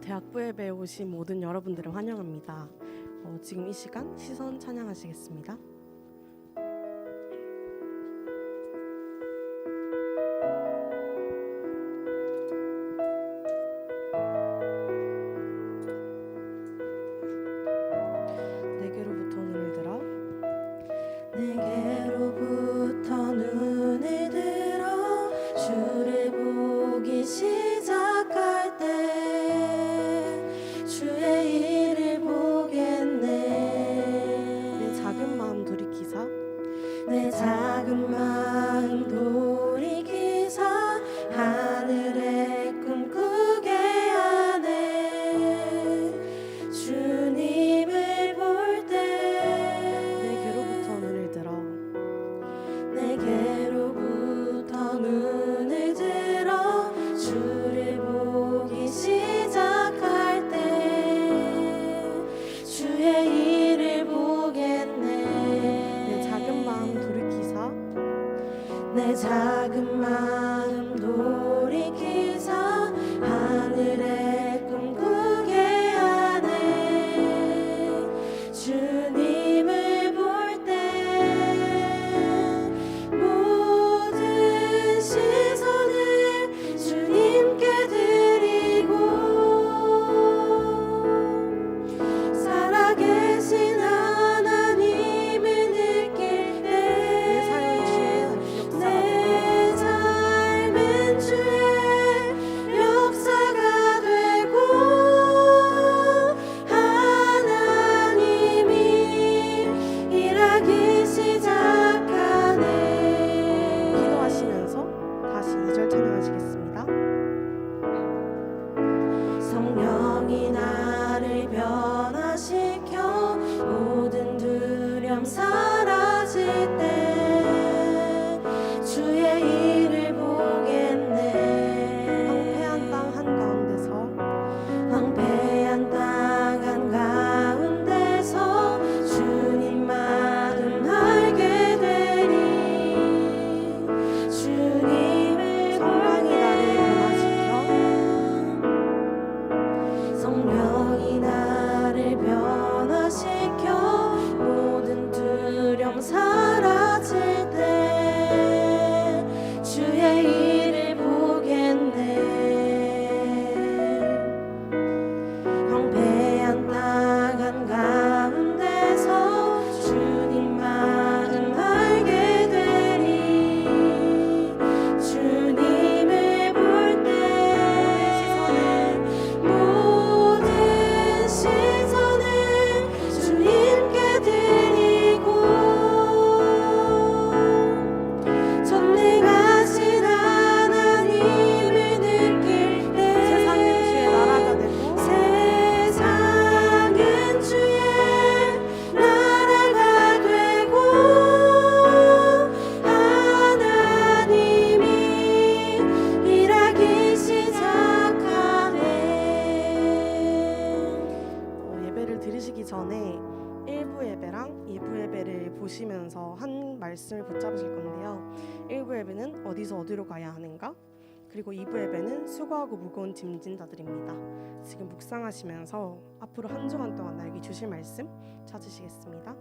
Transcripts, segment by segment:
대학부 예배에 오신 모든 여러분들을 환영합니다. 지금 이 시간 시선 찬양하시겠습니다. 내게로부터 눈을 들어 내게로부터 눈을 들어 주를 보기 시작할 때 주의 일을 보겠네. 내 작은 마음 돌이키사 내 작은 마음 돌이키사 하늘의 꿈 꾸게 하네. 주님을 볼 때 내게로부터 눈을 들어 내게로부터 눈을 들어 주를 보기 시작할 때 주의 일을 보겠네. 내 작은 마음 돌이키사 내 작은 마음 돌이키사 하늘의 꿈 꾸게 하네. 주님을 볼 때 모든 시선을 주님께 드리고 살아계신 하나님을 느낄 내 삶은 주의 역사가 되고 하나님이 일하기 시작하네. 기도하시면서 다시 2절 찬양하시겠습니다. 성령이 나를 변화시켜 모든 두려움 사라질 때 주의 일을 보겠네. 황폐한 땅 한가운데서 황폐한 땅 한가운데서 주님만을 알게 되리. 주님을 성령이 나를 변화시켜 모든 두려움 사라질 때 주의 일을 보겠네. 황폐한 땅 한가운데서 주님만을 알게 되리. 주님을 볼 때 모든 시선을 주님께 드리고 전능하신 하나님을 느낄 때 세상은 주의 나라가 되고 세상은 주의 나라가 되고 하나님이 일하기 시작하네. 예배를 드리시기 전에 1부 예배랑 2부 예배를 보시면서 한 말씀을 붙잡으실 건데요. 1부 예배는 어디서 어디로 가야 하는가? 그리고 2부 예배는 수고하고 무거운 짐진 자들입니다. 지금 묵상하시면서 앞으로 한 주간 동안 나에게 주실 말씀 찾으시겠습니다.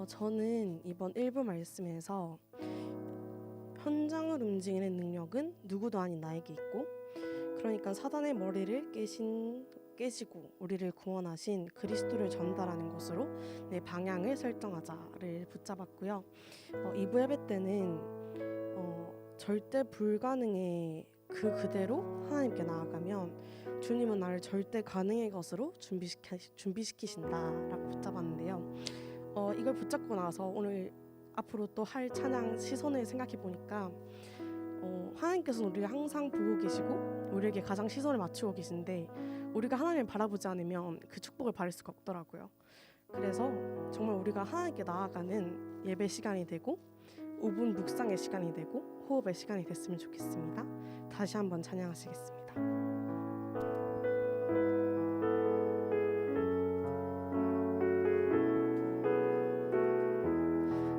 저는 이번 일부 말씀에서 현장을 움직이는 능력은 누구도 아닌 나에게 있고, 그러니까 사단의 머리를 깨시고 우리를 구원하신 그리스도를 전달하는 것으로 내 방향을 설정하자를 붙잡았고요. 2부 예배 때는 절대 불가능의 그 그대로 하나님께 나아가면 주님은 나를 절대 가능의 것으로 준비시키신다라고 붙잡았는데요. 이걸 붙잡고 나서 오늘 앞으로 또 할 찬양 시선을 생각해 보니까 하나님께서는 우리를 항상 보고 계시고 우리에게 가장 시선을 맞추고 계신데 우리가 하나님을 바라보지 않으면 그 축복을 받을 수가 없더라고요. 그래서 정말 우리가 하나님께 나아가는 예배 시간이 되고 5분 묵상의 시간이 되고 호흡의 시간이 됐으면 좋겠습니다. 다시 한번 찬양하시겠습니다.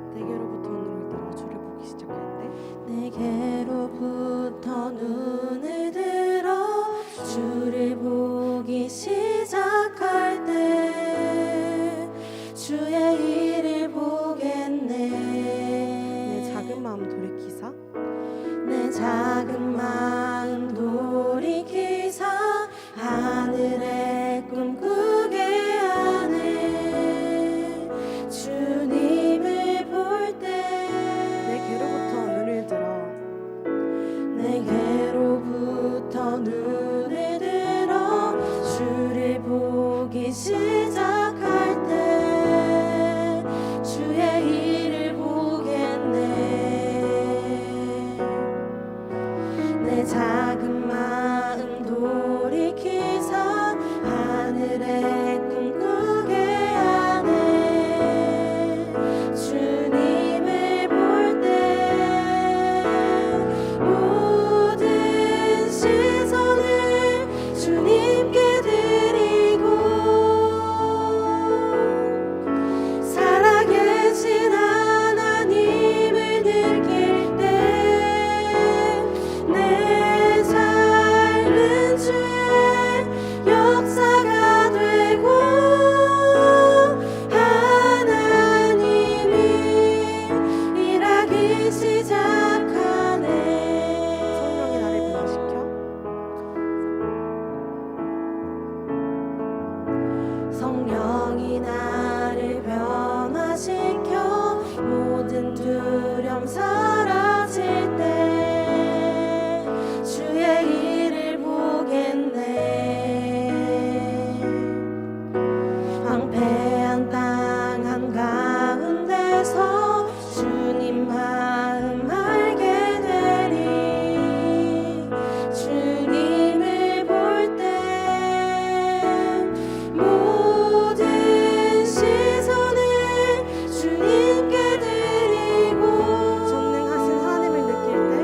내게로부터 눈을 들어 주를 보기 시작할 때 내게로부터 눈을 들어 주를 보기 시작할 때 주의 일을 보겠네. 내 작은 마음 돌이키사 내 작은 마음 돌이키사 하늘의 꿈 꾸게 하네. 주님을 볼 때 내게로부터 눈을 들어 내게로부터 눈을 들어 주를 보기 시작할 때 주의 일을 보겠네. 내 작은 마음 돌이키사 하늘의 꿈 꾸게 하네. 주님을 볼 때 모든 시선을 주님께 드리고 살아계신 하나님을 느낄 때 내 삶은 주의 역사가 되고 하나님이 일하기 시작하네. 성령이 나를 변화시켜 성령이 나를 변화시켜 모든 두려움 사라질 때 주의 일을 보겠네. 황폐한 땅 한가운데서 주님 마음 알게 되리. 주님을 볼 때 모든 시선을 주님께 드리고 전능하신 하나님을 느낄 때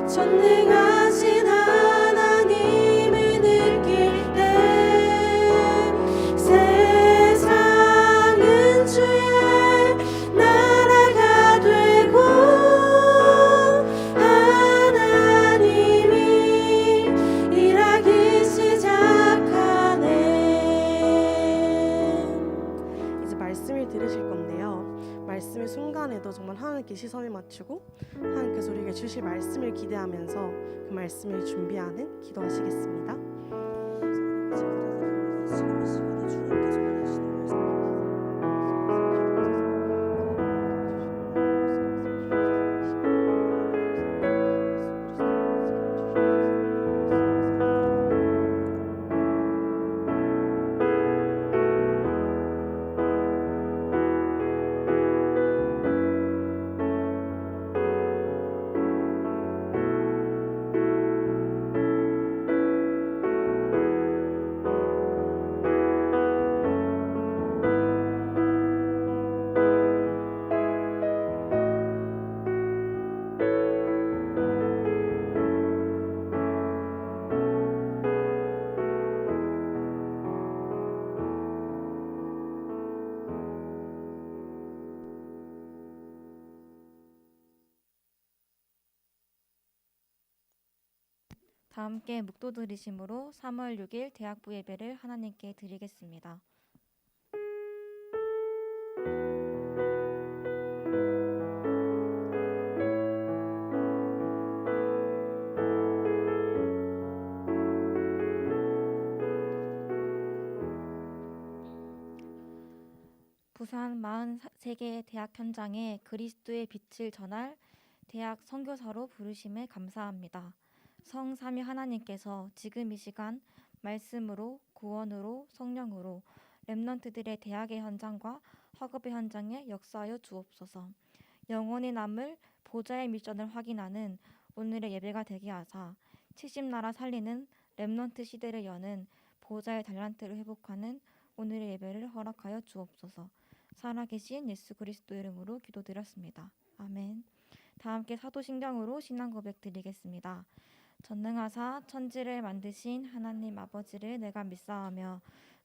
전능하신 하나님을 느낄 때 세상은 주의 나라가 되고 하나님이 일하기 시작하네. 이제 말씀을 들으실 건데요. 말씀의 순간에도 정말 하나님께 시선을 맞추고 하나님께서 우리에게 주실 말씀을 기대하면서 그 말씀을 준비하는 기도하시겠습니다. 다 함께 묵도 들으심으로 3월 6일 대학부 예배를 하나님께 드리겠습니다. 부산 43개의 대학 현장에 그리스도의 빛을 전할 대학 선교사로 부르심에 감사합니다. 성삼위 하나님께서 지금 이 시간 말씀으로 구원으로 성령으로 렘넌트들의 대학의 현장과 학업의 현장에 역사하여 주옵소서. 영원히 남을 보좌의 미션을 확인하는 오늘의 예배가 되게 하사 70나라 살리는 렘넌트 시대를 여는 보좌의 달란트를 회복하는 오늘의 예배를 허락하여 주옵소서. 살아계신 예수 그리스도 이름으로 기도드렸습니다. 아멘. 다 함께 사도신경으로 신앙 고백 드리겠습니다. 전능하사 천지를 만드신 하나님 아버지를 내가 믿사오며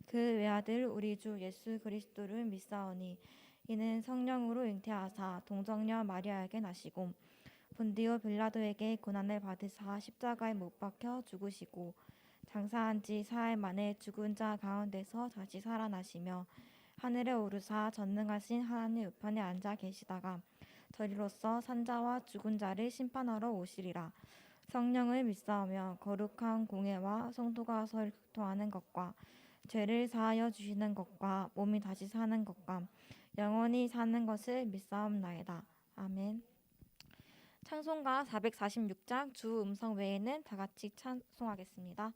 그 외아들 우리 주 예수 그리스도를 믿사오니 이는 성령으로 잉태하사 동정녀 마리아에게 나시고 본디오 빌라도에게 고난을 받으사 십자가에 못 박혀 죽으시고 장사한 지 사흘 만에 죽은 자 가운데서 다시 살아나시며 하늘에 오르사 전능하신 하나님 우편에 앉아 계시다가 저리로서 산자와 죽은 자를 심판하러 오시리라. 성령을 믿사오며 거룩한 공회와 성도가 서로 교통하는 것과 죄를 사하여 주시는 것과 몸이 다시 사는 것과 영원히 사는 것을 믿사옵나이다. 아멘. 찬송가 446장 주 음성 외에는 다 같이 찬송하겠습니다.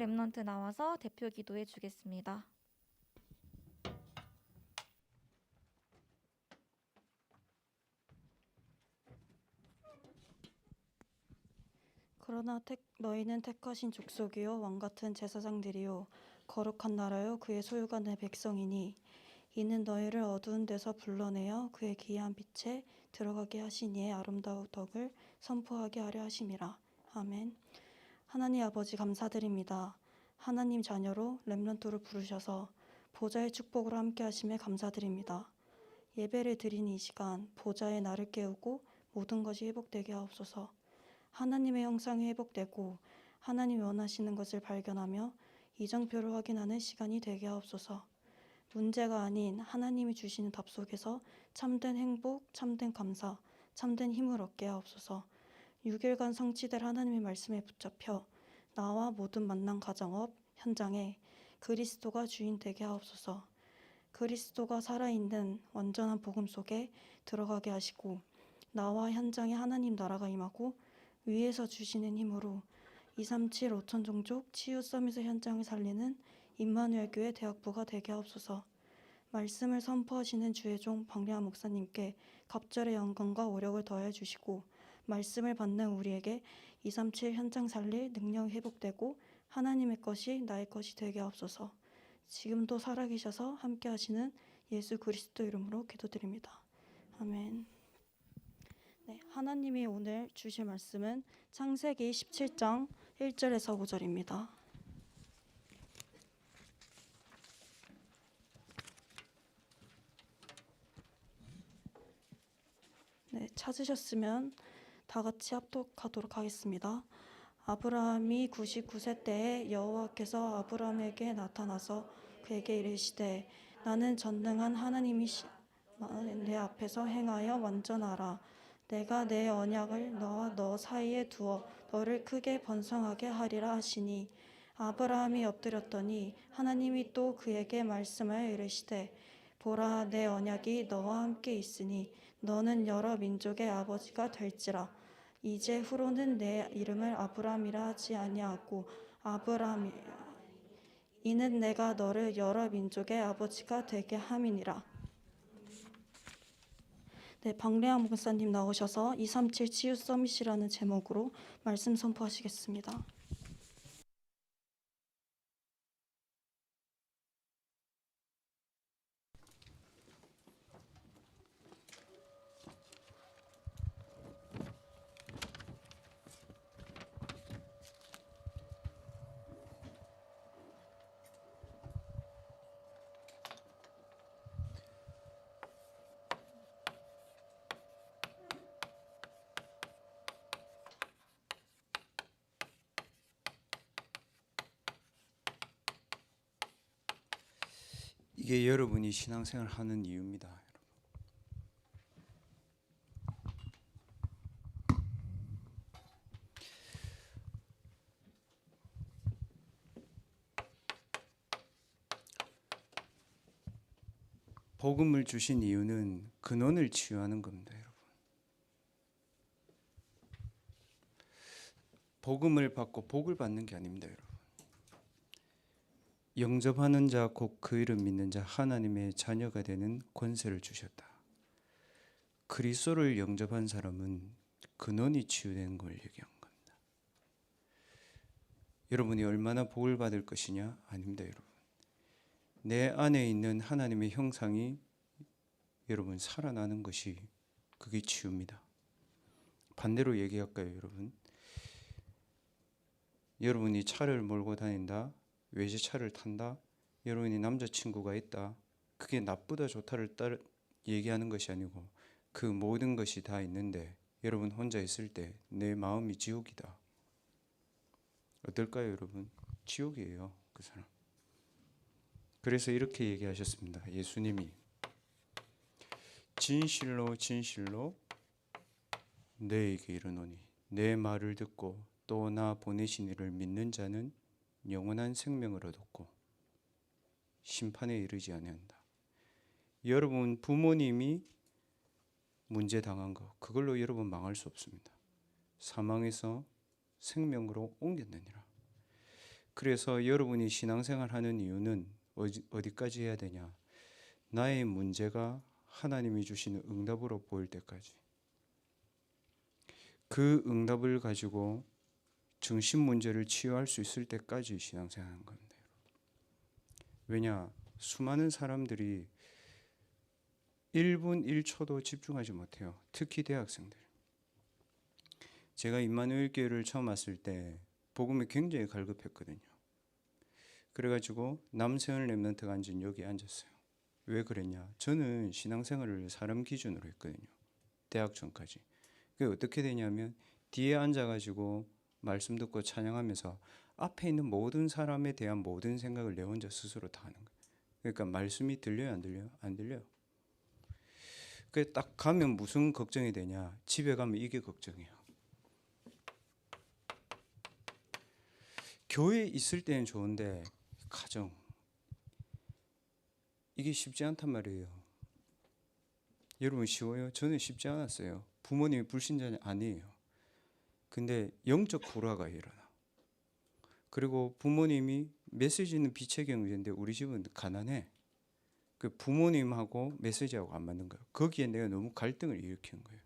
렘넌트 나와서 대표 기도해 주겠습니다. 그러나 너희는 택하신 족속이요 왕같은 제사장들이요 거룩한 나라요 그의 소유가 내 백성이니 이는 너희를 어두운 데서 불러내어 그의 기이한 빛에 들어가게 하신 이의 아름다운 덕을 선포하게 하려 하심이라. 아멘. 하나님 아버지 감사드립니다. 하나님 자녀로 렘넌트를 부르셔서 보좌의 축복으로 함께 하심에 감사드립니다. 예배를 드린 이 시간 보좌의 나를 깨우고 모든 것이 회복되게 하옵소서. 하나님의 형상이 회복되고 하나님이 원하시는 것을 발견하며 이정표를 확인하는 시간이 되게 하옵소서. 문제가 아닌 하나님이 주시는 답 속에서 참된 행복, 참된 감사, 참된 힘을 얻게 하옵소서. 6일간 성취될 하나님의 말씀에 붙잡혀 나와 모든 만난 가정업 현장에 그리스도가 주인 되게 하옵소서. 그리스도가 살아있는 완전한 복음 속에 들어가게 하시고 나와 현장에 하나님 나라가 임하고 위에서 주시는 힘으로 237 5천 종족 치유 서밋 현장을 살리는 임마누엘 교회 대학부가 되게 하옵소서. 말씀을 선포하시는 주의 종 박래한 목사님께 갑절의 영광과 오력을 더해 주시고 말씀을 받는 우리에게 237 현장 살릴 능력이 회복되고 하나님의 것이 나의 것이 되게 하옵소서. 지금도 살아계셔서 함께 하시는 예수 그리스도 이름으로 기도드립니다. 아멘. 네, 하나님이 오늘 주실 말씀은 창세기 17장 1절에서 5절입니다. 네, 찾으셨으면 다 같이 합독하도록 하겠습니다. 아브라함이 99세 때에 여호와께서 아브라함에게 나타나서 그에게 이르시되 나는 전능한 하나님이시 내 앞에서 행하여 완전하라. 내가 내 언약을 너와 너 사이에 두어 너를 크게 번성하게 하리라 하시니 아브라함이 엎드렸더니 하나님이 또 그에게 말씀하여 이르시되 보라 내 언약이 너와 함께 있으니 너는 여러 민족의 아버지가 될지라. 이제 후로는 내 이름을 아브라함이라 하지 아니하고 아브라함 이는 내가 너를 여러 민족의 아버지가 되게 함이니라. 네, 박래한 목사님 나오셔서 237 치유 서밋이라는 제목으로 말씀 선포하시겠습니다. 이게 여러분이 신앙생활 하는 이유입니다. 복음을 주신 이유는 근원을 치유하는 겁니다, 여러분. 복음을 받고 복을 받는 게 아닙니다, 여러분. 영접하는 자 곧 그 이름 믿는 자 하나님의 자녀가 되는 권세를 주셨다. 그리스도를 영접한 사람은 근원이 치유되는 걸 얘기한 겁니다. 여러분이 얼마나 복을 받을 것이냐? 아닙니다, 여러분. 내 안에 있는 하나님의 형상이 여러분 살아나는 것이 그게 치유입니다. 반대로 얘기할까요, 여러분? 여러분이 차를 몰고 다닌다, 외제차를 탄다, 여러분이 남자친구가 있다, 그게 나쁘다 좋다를 얘기하는 것이 아니고 그 모든 것이 다 있는데 여러분 혼자 있을 때 내 마음이 지옥이다. 어떨까요, 여러분? 지옥이에요, 그 사람. 그래서 이렇게 얘기하셨습니다. 예수님이 진실로 진실로 너에게 이르노니 내 말을 듣고 또 나 보내신 이를 믿는 자는 영원한 생명을 얻었고 심판에 이르지 아니한다. 여러분 부모님이 문제 당한 거 그걸로 여러분 망할 수 없습니다. 사망에서 생명으로 옮겼느니라. 그래서 여러분이 신앙생활 하는 이유는 어디까지 해야 되냐? 나의 문제가 하나님이 주시는 응답으로 보일 때까지. 그 응답을 가지고 정신 문제를 치유할 수 있을 때까지 신앙생활하는 겁니다. 왜냐? 수많은 사람들이 1분 1초도 집중하지 못해요. 특히 대학생들. 제가 임마누엘 교회를 처음 왔을 때 복음이 굉장히 갈급했거든요. 그래가지고 남세원 랩런트가 앉은 여기 앉았어요. 왜 그랬냐? 저는 신앙생활을 사람 기준으로 했거든요. 대학 전까지. 그게 어떻게 되냐면 뒤에 앉아가지고 말씀 듣고 찬양하면서 앞에 있는 모든 사람에 대한 모든 생각을 내 혼자 스스로 다 하는 거예요. 그러니까 말씀이 들려요, 안 들려요? 안 들려요. 그 딱 가면 무슨 걱정이 되냐? 집에 가면 이게 걱정이에요. 교회에 있을 때는 좋은데 가정 이게 쉽지 않단 말이에요. 여러분 쉬워요? 저는 쉽지 않았어요. 부모님이 불신자 아니에요. 근데 영적 불화가 일어나. 그리고 부모님이 메시지는 빛의 경제인데 우리 집은 가난해. 그 부모님하고 메시지하고 안 맞는 거예요. 거기에 내가 너무 갈등을 일으키는 거예요.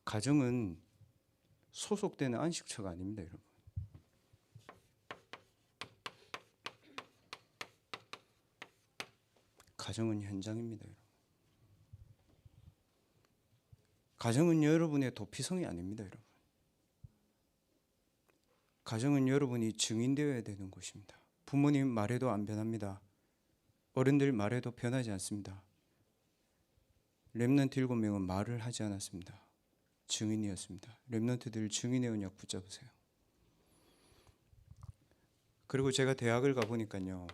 가정은 소속되는 안식처가 아닙니다, 여러분. 가정은 현장입니다, 여러분. 가정은 여러분의 도피성이 아닙니다, 여러분. 가정은 여러분이 증인되어야 되는 곳입니다. 부모님 말해도 안 변합니다. 어른들 말해도 변하지 않습니다. 렘넌트 7명은 말을 하지 않았습니다. 증인이었습니다. 렘넌트들 증인의 언약 붙잡으세요. 그리고 제가 대학을 가보니까요.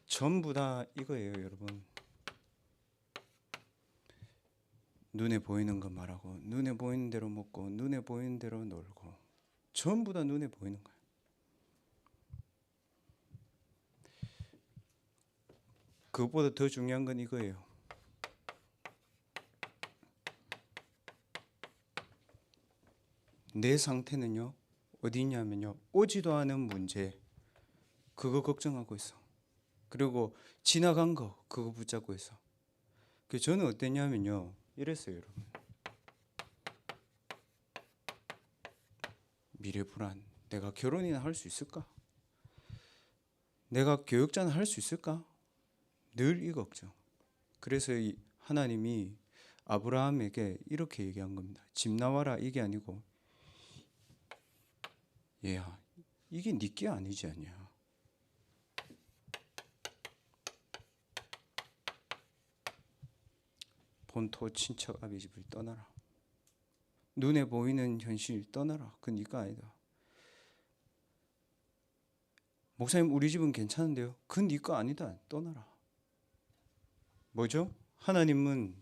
전부 다 이거예요, 여러분. 눈에 보이는 거 말하고 눈에 보이는 대로 먹고 눈에 보이는 대로 놀고 전부 다 눈에 보이는 거예요. 그것보다 더 중요한 건 이거예요. 내 상태는요 어디 있냐면요 오지도 않은 문제 그거 걱정하고 있어. 그리고 지나간 거 그거 붙잡고 있어. 그 저는 어땠냐면요 이랬어요, 여러분. 미래 불안. 내가 결혼이나 할 수 있을까? 내가 교육자는 할 수 있을까? 늘 이 걱정. 그래서 하나님이 아브라함에게 이렇게 얘기한 겁니다. 집 나와라 이게 아니고 얘야 이게 네 게 아니지 않냐. 본토 친척 아비 집을 떠나라. 눈에 보이는 현실 떠나라. 그건 네가 아니다. 목사님 우리 집은 괜찮은데요. 그건 네 거 아니다. 떠나라. 뭐죠? 하나님은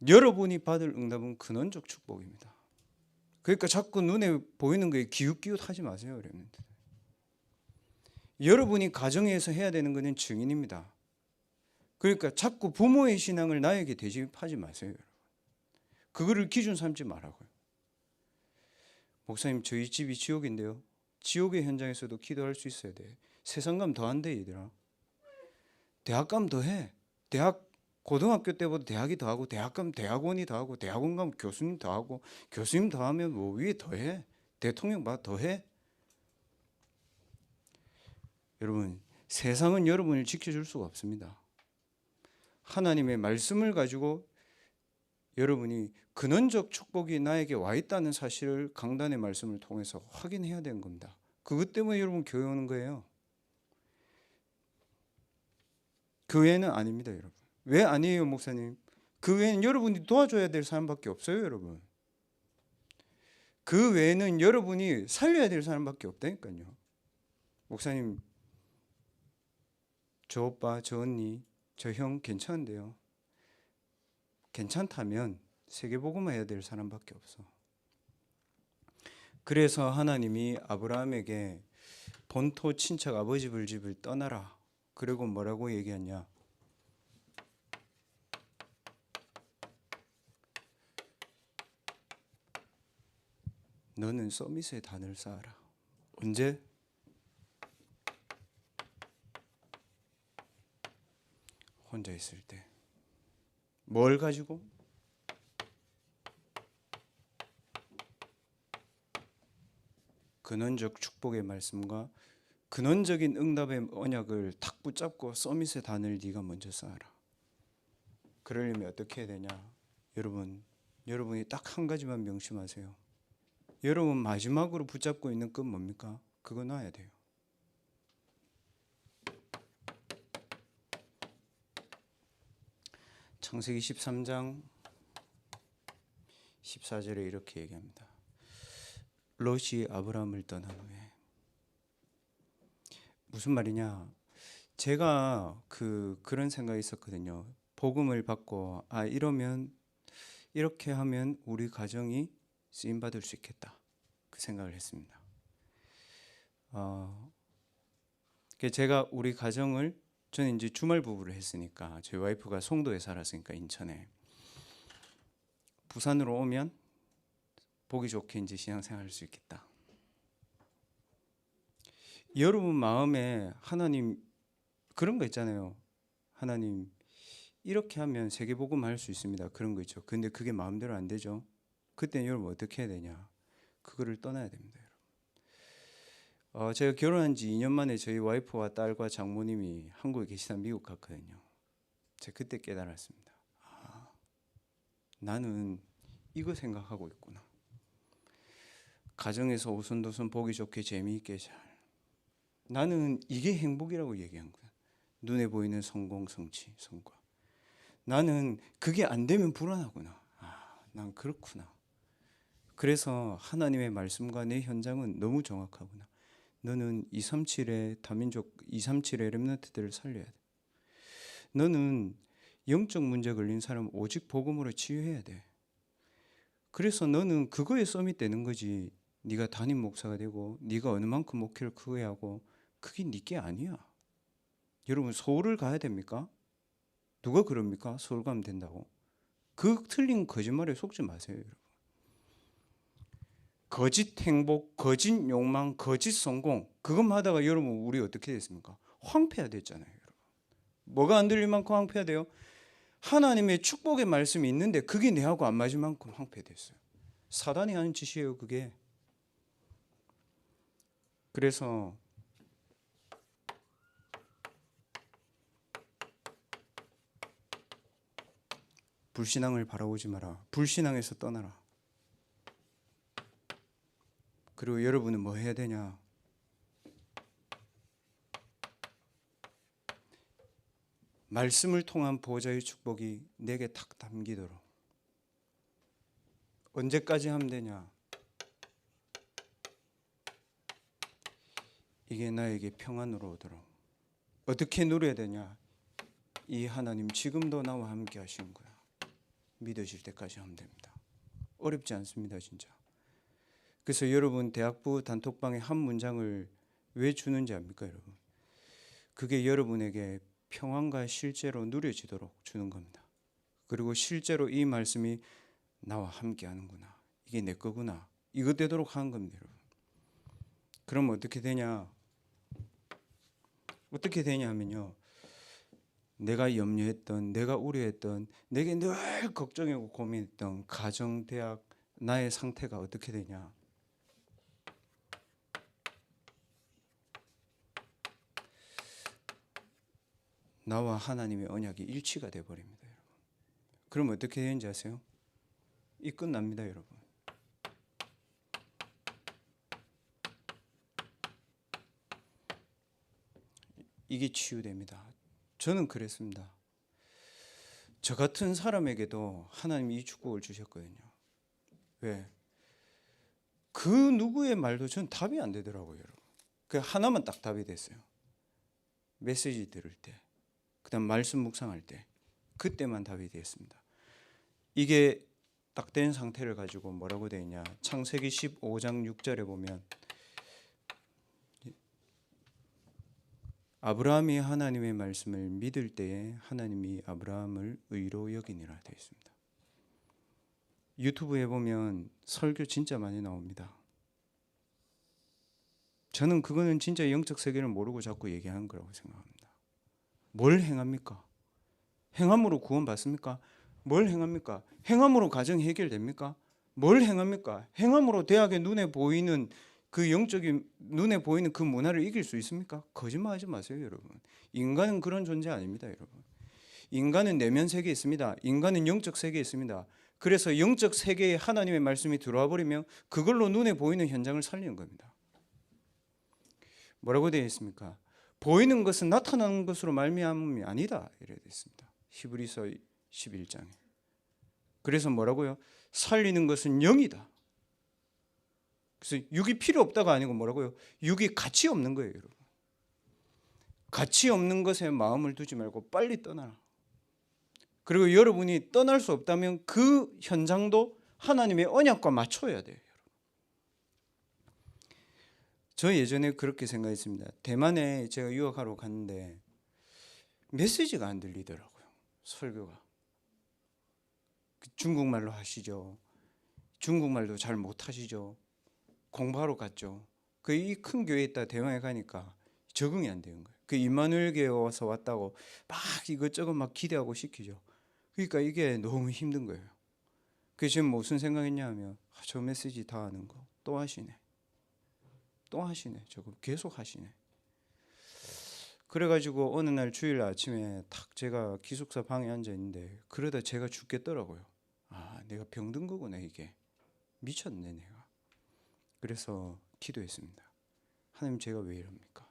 여러분이 받을 응답은 근원적 축복입니다. 그러니까 자꾸 눈에 보이는 거에 기웃기웃하지 마세요. 여러분. 여러분이 가정에서 해야 되는 것은 증인입니다. 그러니까 자꾸 부모의 신앙을 나에게 대집하지 마세요. 여러분. 그거를 기준 삼지 말라고요. 목사님 저희 집이 지옥인데요. 지옥의 현장에서도 기도할 수 있어야 돼. 세상 가면 더 안 돼, 얘들아. 대학 가면 더 해. 대학 고등학교 때보다 대학이 더 하고 대학 가면 대학원이 더 하고 대학원 가면 교수님 더 하고 교수님 더 하면 뭐 위에 더 해. 대통령 봐 더 해. 여러분 세상은 여러분을 지켜줄 수가 없습니다. 하나님의 말씀을 가지고 여러분이 근원적 축복이 나에게 와 있다는 사실을 강단의 말씀을 통해서 확인해야 되는 겁니다. 그것 때문에 여러분 교회 오는 거예요. 그 외에는 아닙니다, 여러분. 왜 아니에요, 목사님? 그 외에는 여러분이 도와줘야 될 사람밖에 없어요, 여러분. 그 외에는 여러분이 살려야 될 사람밖에 없다니까요. 목사님, 저 오빠, 저 언니, 저 형 괜찮은데요. 괜찮다면 세계복음을 해야 될 사람밖에 없어. 그래서 하나님이 아브라함에게 본토 친척 아버지 집을 떠나라. 그리고 뭐라고 얘기했냐? 너는 서밋의 단을 쌓아라. 언제? 혼자 있을 때. 뭘 가지고? 근원적 축복의 말씀과 근원적인 응답의 언약을 탁 붙잡고 서밋의 단을 네가 먼저 쌓아라. 그러려면 어떻게 해야 되냐? 여러분이 딱 한 가지만 명심하세요. 여러분 마지막으로 붙잡고 있는 건 뭡니까? 그거 놔야 돼요. 창세기 13장 14절에 이렇게 얘기합니다. 롯이 아브라함을 떠난 후에. 무슨 말이냐? 제가 그런 생각이 있었거든요. 복음을 받고 이러면 이렇게 하면 우리 가정이 쓰임 받을 수 있겠다. 그 생각을 했습니다. 제가 우리 가정을 저는 이제 주말 부부를 했으니까 저희 와이프가 송도에 살았으니까 인천에 부산으로 오면 보기 좋게 이제 신앙생활할 수 있겠다. 여러분 마음에 하나님 그런 거 있잖아요. 하나님 이렇게 하면 세계복음 할 수 있습니다. 그런 거 있죠. 근데 그게 마음대로 안 되죠. 그때 여러분 어떻게 해야 되냐? 그거를 떠나야 됩니다. 제가 결혼한 지 2년 만에 저희 와이프와 딸과 장모님이 한국에 계시다 미국 갔거든요. 제가 그때 깨달았습니다. 나는 이거 생각하고 있구나. 가정에서 오손도손 보기 좋게 재미있게 잘. 나는 이게 행복이라고 얘기한 거야. 눈에 보이는 성공, 성취, 성과. 나는 그게 안 되면 불안하구나. 난 그렇구나. 그래서 하나님의 말씀과 내 현장은 너무 정확하구나. 너는 237의 다민족 237의 렘넌트들을 살려야 돼. 너는 영적 문제 걸린 사람 오직 복음으로 치유해야 돼. 그래서 너는 그거에 썸이 되는 거지. 네가 담임 목사가 되고 네가 어느 만큼 목회를 크게 하고 그게 네게 아니야. 여러분 서울을 가야 됩니까? 누가 그럽니까? 서울 가면 된다고. 그 틀린 거짓말에 속지 마세요. 여러분. 거짓 행복, 거짓 욕망, 거짓 성공 그것만 하다가 여러분 우리 어떻게 됐습니까? 황폐화 됐잖아요. 여러분. 뭐가 안 들릴 만큼 황폐화 돼요? 하나님의 축복의 말씀이 있는데 그게 내하고 안 맞을 만큼 황폐됐어요. 사단이 하는 짓이에요. 그게. 그래서 불신앙을 바라보지 마라. 불신앙에서 떠나라. 그리고 여러분은 뭐 해야 되냐? 말씀을 통한 보호자의 축복이 내게 탁 담기도록. 언제까지 하면 되냐? 이게 나에게 평안으로 오도록. 어떻게 누려야 되냐? 이 하나님 지금도 나와 함께 하시는 거야. 믿으실 때까지 하면 됩니다. 어렵지 않습니다, 진짜. 그래서 여러분 대학부 단톡방에 한 문장을 왜 주는지 압니까, 여러분? 그게 여러분에게 평안과 실제로 누려지도록 주는 겁니다. 그리고 실제로 이 말씀이 나와 함께 하는구나. 이게 내 거구나. 이거 되도록 하는 겁니다, 여러분. 그럼 어떻게 되냐? 어떻게 되냐 하면요. 내가 염려했던, 내가 우려했던, 내게 늘 걱정하고 고민했던 가정, 대학, 나의 상태가 어떻게 되냐? 나와 하나님의 언약이 일치가 되어버립니다, 여러분. 그럼 어떻게 되는지 아세요? 이 끝납니다, 여러분. 이게 치유됩니다. 저는 그랬습니다. 저 같은 사람에게도 하나님이 이 축복을 주셨거든요. 왜? 그 누구의 말도 전 답이 안 되더라고요, 여러분. 그 하나만 딱 답이 됐어요. 메시지 들을 때, 그다음 말씀 묵상할 때, 그때만 답이 됐습니다. 이게 딱 된 상태를 가지고 뭐라고 되어 있냐? 창세기 15장 6절에 보면 아브라함이 하나님의 말씀을 믿을 때에 하나님이 아브라함을 의로 여기니라 되어 있습니다. 유튜브에 보면 설교 진짜 많이 나옵니다. 저는 그거는 진짜 영적 세계를 모르고 자꾸 얘기하는 거라고 생각합니다. 뭘 행합니까? 행함으로 구원받습니까? 뭘 행합니까? 행함으로 가정 해결됩니까? 뭘 행합니까? 행함으로 대학의 눈에 보이는 그 영적인 눈에 보이는 그 문화를 이길 수 있습니까? 거짓말하지 마세요, 여러분. 인간은 그런 존재 아닙니다, 여러분. 인간은 내면 세계에 있습니다. 인간은 영적 세계에 있습니다. 그래서 영적 세계에 하나님의 말씀이 들어와 버리면 그걸로 눈에 보이는 현장을 살리는 겁니다. 뭐라고 되어 있습니까? 보이는 것은 나타나는 것으로 말미암음이 아니다. 이래 되어 있습니다. 히브리서 11장에. 그래서 뭐라고요? 살리는 것은 영이다. 그래서 육이 필요 없다가 아니고 뭐라고요? 육이 가치 없는 거예요, 여러분. 가치 없는 것에 마음을 두지 말고 빨리 떠나라. 그리고 여러분이 떠날 수 없다면 그 현장도 하나님의 언약과 맞춰야 돼요. 저 예전에 그렇게 생각했습니다. 대만에 제가 유학하러 갔는데 메시지가 안 들리더라고요. 설교가. 중국말로 하시죠. 중국말도 잘 못하시죠. 공부하러 갔죠. 그 이 큰 교회에 있다 대만에 가니까 적응이 안 되는 거예요. 그 임마누엘 교회 와서 왔다고 막 이것저것 막 기대하고 시키죠. 그러니까 이게 너무 힘든 거예요. 그래서 지금 무슨 생각했냐 하면 저 메시지 다 하는 거 또 하시네. 또 하시네. 저거 계속 하시네. 그래가지고 어느 날 주일 아침에 탁 제가 기숙사 방에 앉아 있는데 그러다 제가 죽겠더라고요. 아, 내가 병든 거구나 이게. 미쳤네 내가. 그래서 기도했습니다. 하나님 제가 왜 이럽니까?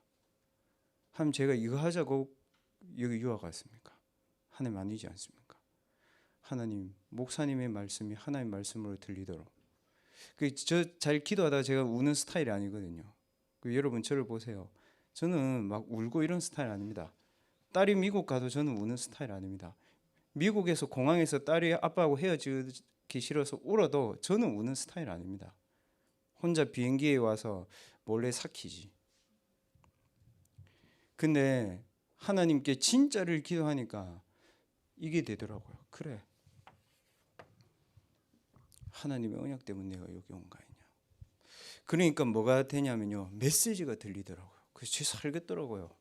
하나님 제가 이거 하자고 여기 유학 왔습니까? 하나님 아니지 않습니까? 하나님 목사님의 말씀이 하나님 말씀으로 들리도록. 저 잘 기도하다가 제가 우는 스타일이 아니거든요. 여러분 저를 보세요. 저는 막 울고 이런 스타일 아닙니다. 딸이 미국 가도 저는 우는 스타일 아닙니다. 미국에서 공항에서 딸이 아빠하고 헤어지기 싫어서 울어도 저는 우는 스타일 아닙니다. 혼자 비행기에 와서 몰래 삭히지. 근데 하나님께 진짜를 기도하니까 이게 되더라고요. 그래. 하나님의 언약 때문에 내가 여기 온 거 아니냐. 그러니까 뭐가 되냐면요. 메시지가 들리더라고요. 그래서 살겠더라고요.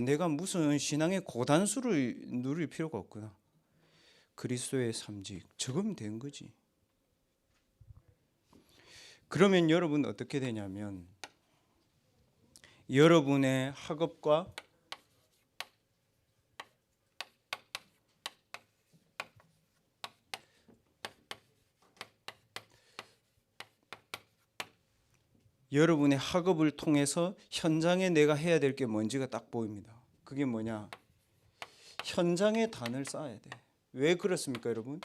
내가 무슨 신앙의 고단수를 누릴 필요가 없구나. 그리스도의 삼직 적으면 된 거지. 그러면 여러분 어떻게 되냐면 여러분의 학업과 여러분의 학업을 통해서 현장에 내가 해야 될 게 뭔지가 딱 보입니다. 그게 뭐냐? 현장에 단을 쌓아야 돼. 왜 그렇습니까, 여러분?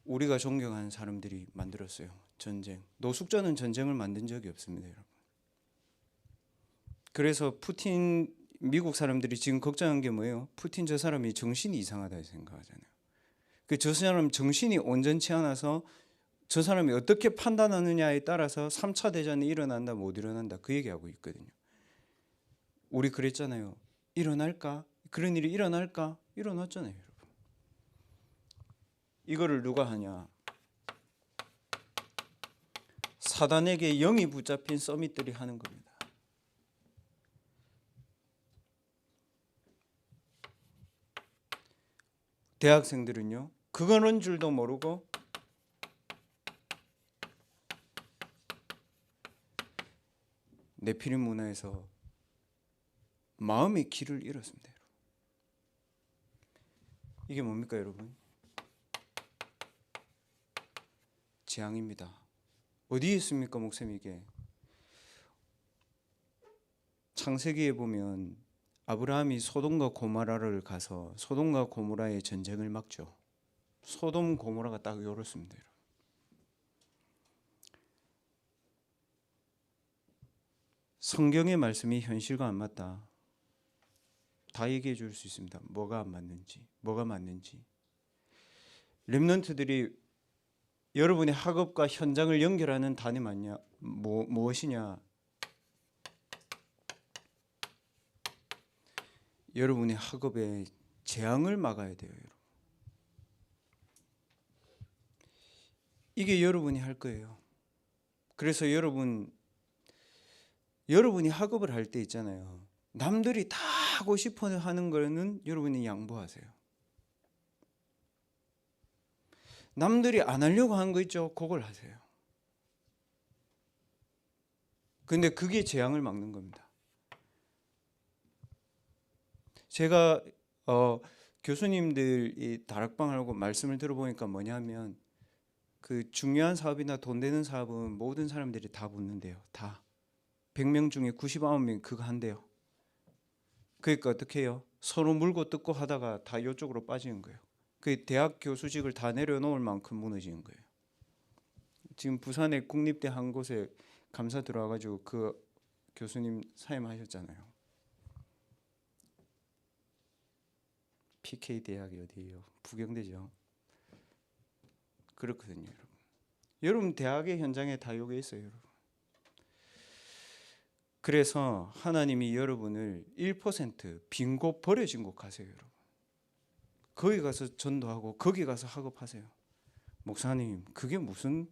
우리가 존경하는 사람들이 만들었어요. 전쟁. 노숙자는 전쟁을 만든 적이 없습니다, 여러분. 그래서 푸틴 미국 사람들이 지금 걱정한 게 뭐예요? 푸틴 저 사람이 정신이 이상하다 생각하잖아요. 저 사람 정신이 온전치 않아서 저 사람이 어떻게 판단하느냐에 따라서 3차 대전이 일어난다 못 일어난다 그 얘기하고 있거든요. 우리 그랬잖아요. 일어날까? 그런 일이 일어날까? 일어났잖아요, 여러분. 이거를 누가 하냐? 사단에게 영이 붙잡힌 서밋들이 하는 겁니다. 대학생들은요. 그거는 줄도 모르고 네피림 문화에서 마음의 길을 잃었습니다. 이게 뭡니까, 여러분? 재앙입니다. 어디에 있습니까, 목사님? 이게 창세기에 보면 아브라함이 소돔과 고모라를 가서 소돔과 고모라의 전쟁을 막죠. 소돔 고모라가 딱 이렇습니다. 성경의 말씀이 현실과 안 맞다. 다 얘기해 줄 수 있습니다. 뭐가 안 맞는지, 뭐가 맞는지. 렘넌트들이 여러분의 학업과 현장을 연결하는 단이 맞냐? 무엇이냐? 여러분의 학업에 재앙을 막아야 돼요, 여러분. 이게 여러분이 할 거예요. 그래서 여러분이 학업을 할 때 있잖아요. 남들이 다 하고 싶어 하는 거는 여러분이 양보하세요. 남들이 안 하려고 하는 거 있죠? 그걸 하세요. 근데 그게 재앙을 막는 겁니다. 제가 교수님들이 다락방하고 말씀을 들어보니까 뭐냐면 그 중요한 사업이나 돈 되는 사업은 모든 사람들이 다 붙는데요. 다. 100명 중에 99명이 그거 한대요. 그러니까 어떻게 해요? 서로 물고 뜯고 하다가 다 이쪽으로 빠지는 거예요. 그 대학 교수직을 다 내려놓을 만큼 무너지는 거예요. 지금 부산의 국립대 한 곳에 감사 들어와가지고 그 교수님 사임하셨잖아요. PK 대학이 어디예요? 부경대죠. 그렇거든요, 여러분. 여러분 대학의 현장에 다 요게 있어요, 여러분. 그래서 하나님이 여러분을 1% 빈 곳 버려진 곳 가세요, 여러분. 거기 가서 전도하고 거기 가서 학업하세요. 목사님, 그게 무슨,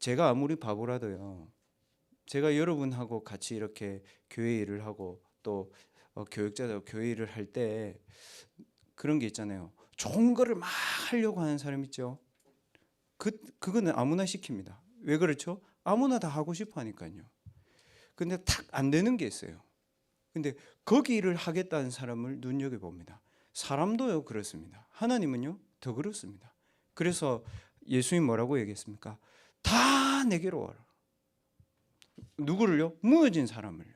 제가 아무리 바보라도요, 제가 여러분하고 같이 이렇게 교회 일을 하고 또 교육자도 교회 일을 할 때 그런 게 있잖아요. 좋은 거를 막 하려고 하는 사람 있죠. 그거는 아무나 시킵니다. 왜 그렇죠? 아무나 다 하고 싶어 하니까요. 근데 탁 안 되는 게 있어요. 근데 거기 일을 하겠다는 사람을 눈여겨봅니다. 사람도요 그렇습니다. 하나님은요 더 그렇습니다. 그래서 예수님 뭐라고 얘기했습니까? 다 내게로 와라. 누구를요? 무너진 사람을요.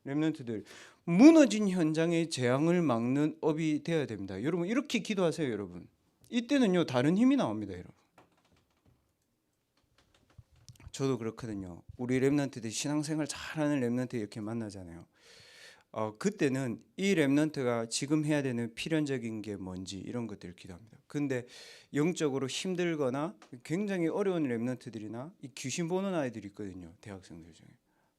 렘넌트들, 무너진 현장의 재앙을 막는 업이 되어야 됩니다. 여러분 이렇게 기도하세요. 여러분 이때는요 다른 힘이 나옵니다. 여러분 저도 그렇거든요. 우리 렘넌트들 신앙생활 잘하는 렘넌트 이렇게 만나잖아요. 그때는 이 렘넌트가 지금 해야 되는 필연적인 게 뭔지 이런 것들을 기도합니다. 근데 영적으로 힘들거나 굉장히 어려운 렘넌트들이나 이 귀신 보는 아이들이 있거든요. 대학생들 중에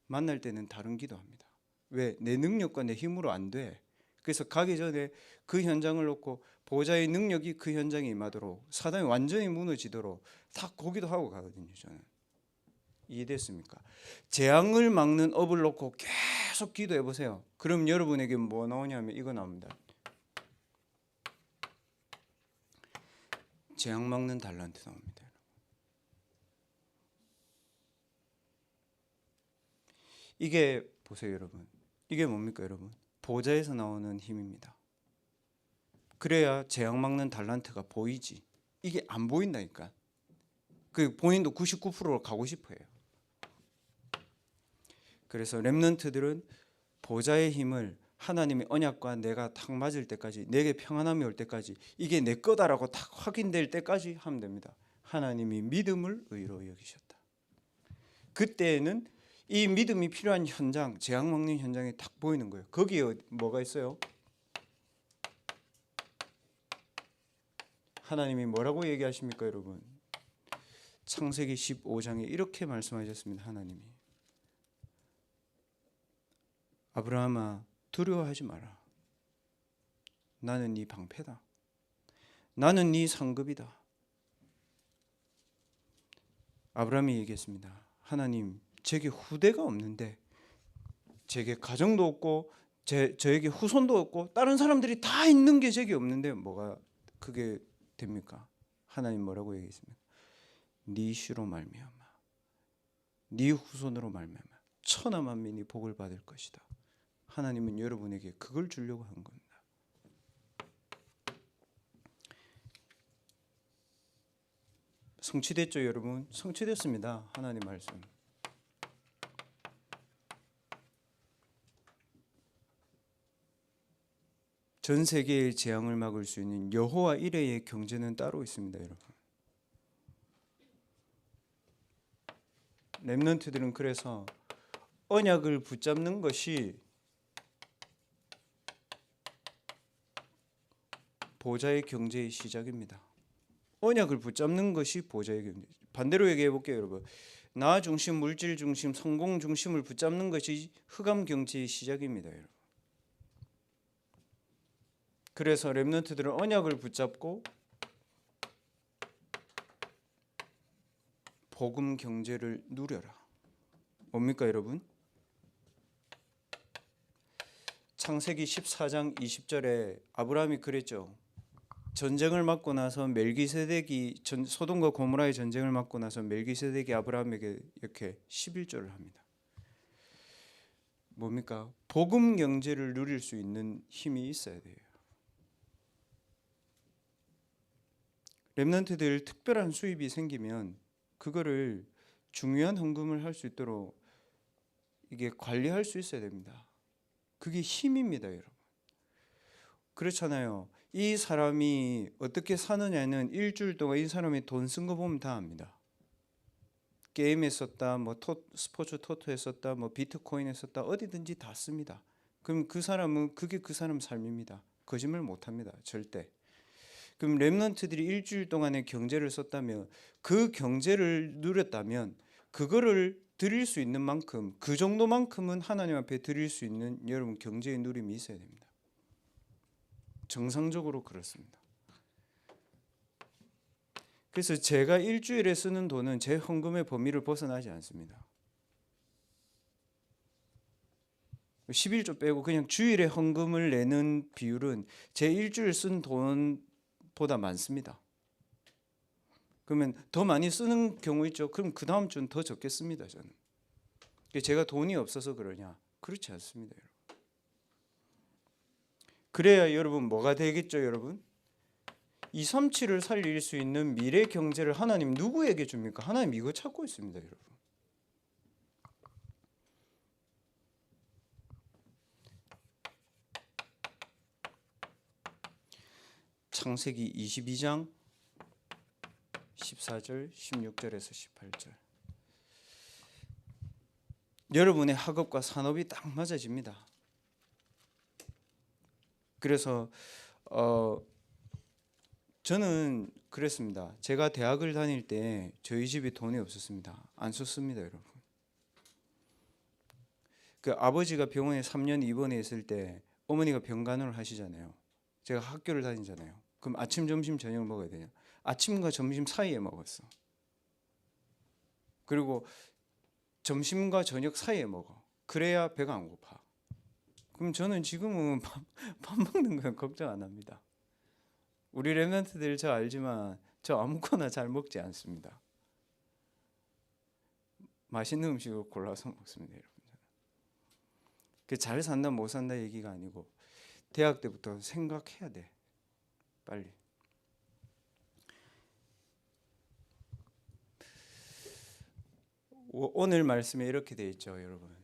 만날 때는 다른 기도합니다. 왜? 내 능력과 내 힘으로 안 돼. 그래서 가기 전에 그 현장을 놓고 보호자의 능력이 그 현장에 임하도록, 사단이 완전히 무너지도록 다 고기도 하고 가거든요. 저는. 이해됐습니까? 재앙을 막는 업을 놓고 계속 기도해 보세요. 그럼 여러분에게 뭐 나오냐면 이거 나옵니다. 재앙 막는 달란트 나옵니다. 이게 보세요, 여러분. 이게 뭡니까, 여러분? 보좌에서 나오는 힘입니다. 그래야 재앙 막는 달란트가 보이지. 이게 안 보인다니까. 그 본인도 99%로 가고 싶어요. 그래서 렘넌트들은 보좌의 힘을 하나님의 언약과 내가 탁 맞을 때까지, 내게 평안함이 올 때까지, 이게 내 거다라고 탁 확인될 때까지 하면 됩니다. 하나님이 믿음을 의로 여기셨다. 그때에는 이 믿음이 필요한 현장, 재앙 막는 현장에 딱 보이는 거예요. 거기에 뭐가 있어요? 하나님이 뭐라고 얘기하십니까, 여러분? 창세기 15장에 이렇게 말씀하셨습니다. 하나님이 아브라함아 두려워하지 마라. 나는 네 방패다. 나는 네 상급이다. 아브라함이 얘기했습니다. 하나님, 제게 후대가 없는데, 제게 가정도 없고 저에게 후손도 없고 다른 사람들이 다 있는 게 제게 없는데 뭐가 그게 됩니까? 하나님 뭐라고 얘기했습니까? 네 씨로 말미암아, 네 후손으로 말미암아 천하 만민이 복을 받을 것이다. 하나님은 여러분에게 그걸 주려고 한 겁니다. 성취됐죠, 여러분? 성취됐습니다. 하나님 말씀. 전 세계의 재앙을 막을 수 있는 여호와 이레의 경제는 따로 있습니다, 여러분. 렘넌트들은 그래서 언약을 붙잡는 것이 보좌의 경제의 시작입니다. 언약을 붙잡는 것이 보좌의 경제. 반대로 얘기해 볼게요, 여러분. 나 중심, 물질 중심, 성공 중심을 붙잡는 것이 흑암 경제의 시작입니다, 여러분. 그래서 렘넌트들은 언약을 붙잡고 복음 경제를 누려라. 뭡니까, 여러분? 창세기 14장 20절에 아브라함이 그랬죠. 전쟁을 막고 나서 멜기세덱이 소돔과 고모라의 전쟁을 막고 나서 멜기세덱이 아브라함에게 이렇게 11조를 합니다. 뭡니까? 복음 경제를 누릴 수 있는 힘이 있어야 돼요. 렘넌트들 특별한 수입이 생기면 그거를 중요한 헌금을 할 수 있도록 이게 관리할 수 있어야 됩니다. 그게 힘입니다, 여러분. 그렇잖아요. 이 사람이 어떻게 사느냐는 일주일 동안 이 사람이 돈 쓴 거 보면 다 압니다. 게임에 썼다, 뭐 스포츠 토토에 썼다, 뭐 비트코인에 썼다, 어디든지 다 씁니다. 그럼 그 사람은 그게 그 사람 삶입니다. 거짓말 못 합니다. 절대. 그럼 렘넌트들이 일주일 동안의 경제를 썼다면, 그 경제를 누렸다면 그거를 드릴 수 있는 만큼, 그 정도만큼은 하나님 앞에 드릴 수 있는 여러분 경제의 누림이 있어야 됩니다. 정상적으로 그렇습니다. 그래서 제가 일주일에 쓰는 돈은 제 헌금의 범위를 벗어나지 않습니다. 11조 빼고 그냥 주일에 헌금을 내는 비율은 제 일주일 쓴 돈보다 많습니다. 그러면 더 많이 쓰는 경우 있죠. 그럼 그 다음 주는 더 적게 씁니다. 저는. 제가 돈이 없어서 그러냐? 그렇지 않습니다. 여러분. 그래야 여러분 뭐가 되겠죠, 여러분? 237을 살릴 수 있는 미래 경제를 하나님 누구에게 줍니까? 하나님 이거 찾고 있습니다, 여러분. 창세기 22장 14절, 16절에서 18절. 여러분의 학업과 산업이 딱 맞아집니다. 그래서 저는 그랬습니다. 제가 대학을 다닐 때 저희 집에 돈이 없었습니다. 안 썼습니다, 여러분. 그 아버지가 병원에 3년 입원해 있을 때 어머니가 병간호를 하시잖아요. 제가 학교를 다니잖아요. 그럼 아침, 점심, 저녁을 먹어야 되냐? 아침과 점심 사이에 먹었어. 그리고 점심과 저녁 사이에 먹어. 그래야 배가 안 고파. 그럼 저는 지금은 밥 먹는 건 걱정 안 합니다. 우리 렘넌트들 저 알지만 저 아무거나 잘 먹지 않습니다. 맛있는 음식을 골라서 먹습니다, 여러분. 잘 산다 못 산다 얘기가 아니고 대학 때부터 생각해야 돼. 빨리. 오늘 말씀에 이렇게 돼 있죠, 여러분.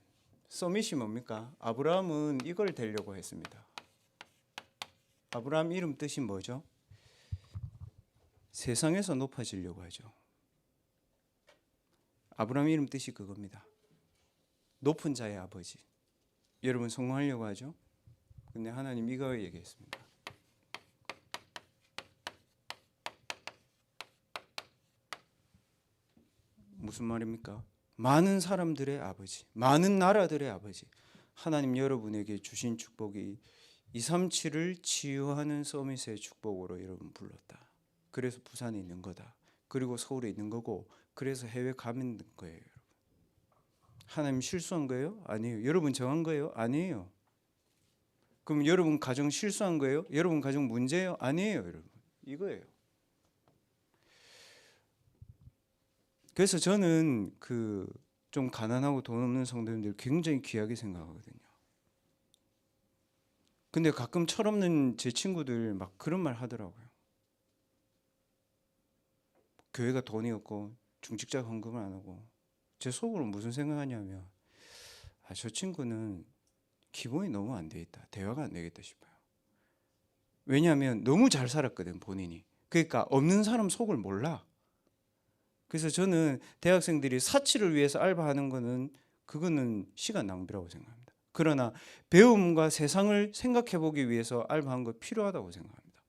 서밋이 뭡니까? 아브라함은 이걸 되려고 했습니다. 아브라함 이름 뜻이 뭐죠? 세상에서 높아지려고 하죠. 아브라함 이름 뜻이 그겁니다. 높은 자의 아버지. 여러분 성공하려고 하죠? 근데 하나님 이거 얘기했습니다. 무슨 말입니까? 많은 사람들의 아버지, 많은 나라들의 아버지. 하나님 여러분에게 주신 축복이 237을 치유하는 서밋의 축복으로 여러분 불렀다. 그래서 부산에 있는 거다. 그리고 서울에 있는 거고, 그래서 해외 가면 된 거예요. 여러분. 하나님 실수한 거예요? 아니에요. 여러분 정한 거예요? 아니에요. 그럼 여러분 가정 실수한 거예요? 여러분 가정 문제예요? 아니에요, 여러분. 이거예요. 그래서 저는 좀 가난하고 돈 없는 성도님들 굉장히 귀하게 생각하거든요. 근데 가끔 철없는 제 친구들 막 그런 말 하더라고요. 교회가 돈이 없고 중직자 헌금을 안 하고. 제 속으로 무슨 생각하냐면 저 친구는 기본이 너무 안 돼 있다. 대화가 안 되겠다 싶어요. 왜냐하면 너무 잘 살았거든, 본인이. 그러니까 없는 사람 속을 몰라. 그래서 저는 대학생들이 사치를 위해서 알바하는 거는 그거는 시간 낭비라고 생각합니다. 그러나 배움과 세상을 생각해 보기 위해서 알바한 거 필요하다고 생각합니다.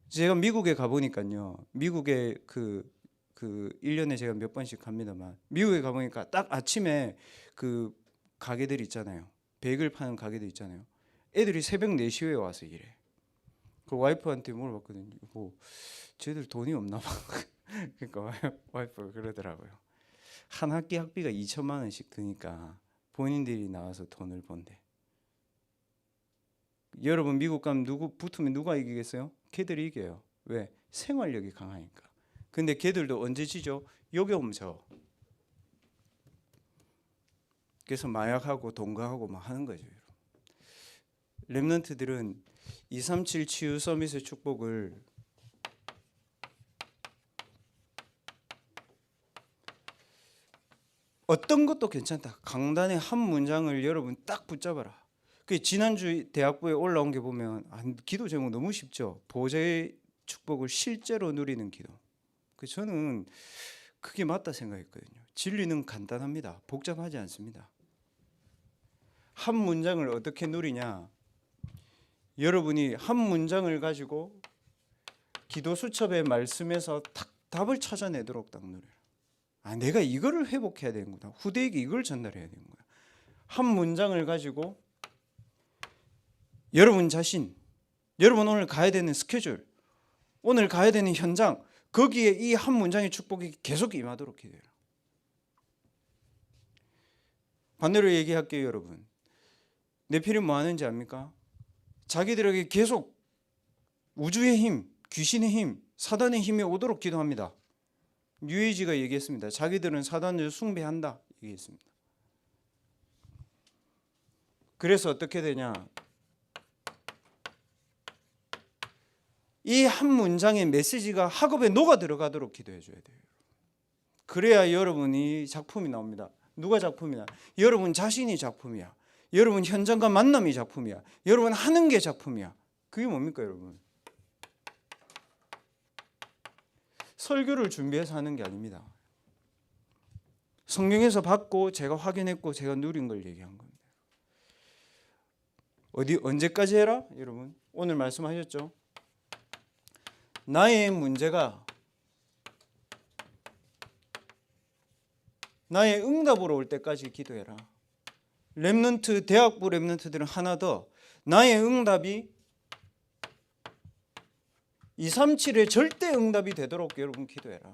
제가 미국에 가보니까요. 미국에 1년에 제가 몇 번씩 갑니다만 미국에 가보니까 딱 아침에 그 가게들 있잖아요. 베이글 파는 가게들 있잖아요. 애들이 새벽 4시에 와서 일해. 그 와이프한테 물어봤거든요. 뭐 쟤들 돈이 없나 봐. 그러니까 와이프가 그러더라고요. 한 학기 학비가 2천만 원씩 드니까 본인들이 나와서 돈을 번대. 여러분 미국 가면 붙으면 누가 이기겠어요? 걔들이 이겨요. 왜? 생활력이 강하니까. 근데 걔들도 언제 지죠? 여기 오면 져. 그래서 마약하고 동거하고 막 하는 거죠. 렘넌트들은 237 치유 서밋의 축복을 어떤 것도 괜찮다. 강단의 한 문장을 여러분 딱 붙잡아라. 그 지난주 대학부에 올라온 게 보면 기도 제목 너무 쉽죠. 보좌의 축복을 실제로 누리는 기도. 그 저는 그게 맞다 생각했거든요. 진리는 간단합니다. 복잡하지 않습니다. 한 문장을 어떻게 누리냐? 여러분이 한 문장을 가지고 기도 수첩의 말씀에서 딱 답을 찾아내도록 딱 누려라. 내가 이거를 회복해야 되는구나. 후대에게 이걸 전달해야 되는구나. 한 문장을 가지고 여러분 자신, 여러분 오늘 가야 되는 스케줄, 오늘 가야 되는 현장, 거기에 이 한 문장의 축복이 계속 임하도록 기도해라. 반대로 얘기할게요, 여러분. 네피림 뭐 하는지 압니까? 자기들에게 계속 우주의 힘, 귀신의 힘, 사단의 힘이 오도록 기도합니다. 뉴에이지가 얘기했습니다. 자기들은 사단을 숭배한다 얘기했습니다. 그래서 어떻게 되냐? 이 한 문장의 메시지가 학업에 녹아 들어가도록 기도해 줘야 돼요. 그래야 여러분이 작품이 나옵니다. 누가 작품이냐? 여러분 자신이 작품이야. 여러분 현장과 만남이 작품이야. 여러분 하는 게 작품이야. 그게 뭡니까, 여러분? 설교를 준비해서 하는 게 아닙니다. 성경에서 받고 제가 확인했고 제가 누린 걸 얘기한 겁니다. 언제까지 해라? 여러분 오늘 말씀하셨죠? 나의 문제가 나의 응답으로 올 때까지 기도해라. 렘넌트, 대학부 렘넌트들은 하나 더, 나의 응답이 237의 절대 응답이 되도록 여러분 기도해라.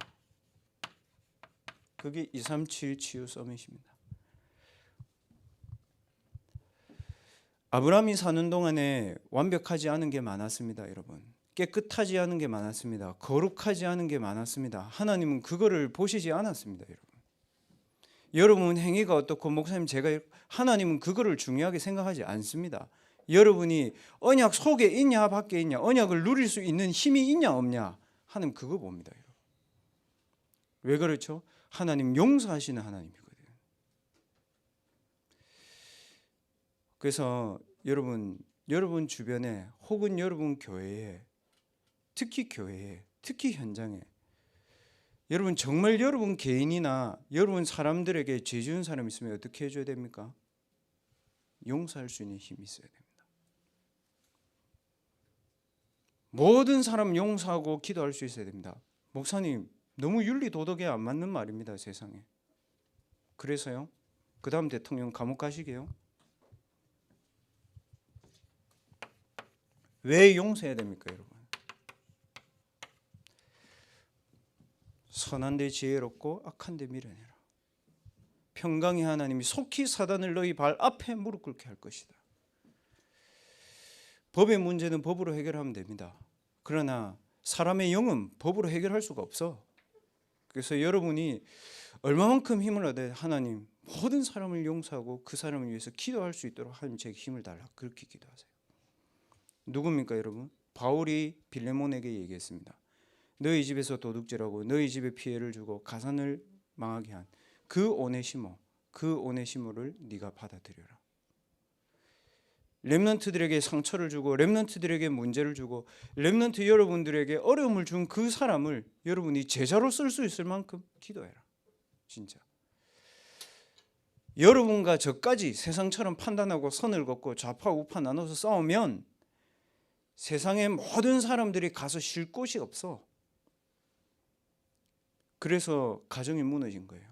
그게 237 치유 서밋입니다. 아브라함이 사는 동안에 완벽하지 않은 게 많았습니다, 여러분. 깨끗하지 않은 게 많았습니다. 거룩하지 않은 게 많았습니다. 하나님은 그거를 보시지 않았습니다, 여러분. 여러분 행위가 어떻고 목사님 제가 하나님은 그거를 중요하게 생각하지 않습니다. 여러분이 언약 속에 있냐 밖에 있냐, 언약을 누릴 수 있는 힘이 있냐 없냐, 하나님 그거 봅니다, 여러분. 왜 그렇죠? 하나님 용서하시는 하나님이거든요. 그래서 여러분 주변에 혹은 여러분 교회에, 특히 교회에, 특히 현장에, 여러분 정말 여러분 개인이나 여러분 사람들에게 죄 지은 사람 있으면 어떻게 해줘야 됩니까? 용서할 수 있는 힘이 있어야 됩니다. 모든 사람 용서하고 기도할 수 있어야 됩니다. 목사님 너무 윤리 도덕에 안 맞는 말입니다, 세상에. 그래서요? 그 다음 대통령 감옥 가시게요? 왜 용서해야 됩니까, 여러분? 선한데 지혜롭고 악한데 미련해라. 평강의 하나님이 속히 사단을 너희 발 앞에 무릎 꿇게 할 것이다. 법의 문제는 법으로 해결하면 됩니다. 그러나 사람의 영은 법으로 해결할 수가 없어. 그래서 여러분이 얼마만큼 힘을 얻어야 하나님 모든 사람을 용서하고 그 사람을 위해서 기도할 수 있도록 하나님 제게 힘을 달라. 그렇게 기도하세요. 누굽니까, 여러분? 바울이 빌레몬에게 얘기했습니다. 너희 집에서 도둑질하고 너희 집에 피해를 주고 가산을 망하게 한 그 오네시모를 네가 받아들여라. 렘넌트들에게 상처를 주고 렘넌트들에게 문제를 주고 렘넌트 여러분들에게 어려움을 준 그 사람을 여러분이 제자로 쓸 수 있을 만큼 기도해라. 진짜. 여러분과 저까지 세상처럼 판단하고 선을 긋고 좌파 우파 나눠서 싸우면 세상의 모든 사람들이 가서 쉴 곳이 없어. 그래서 가정이 무너진 거예요.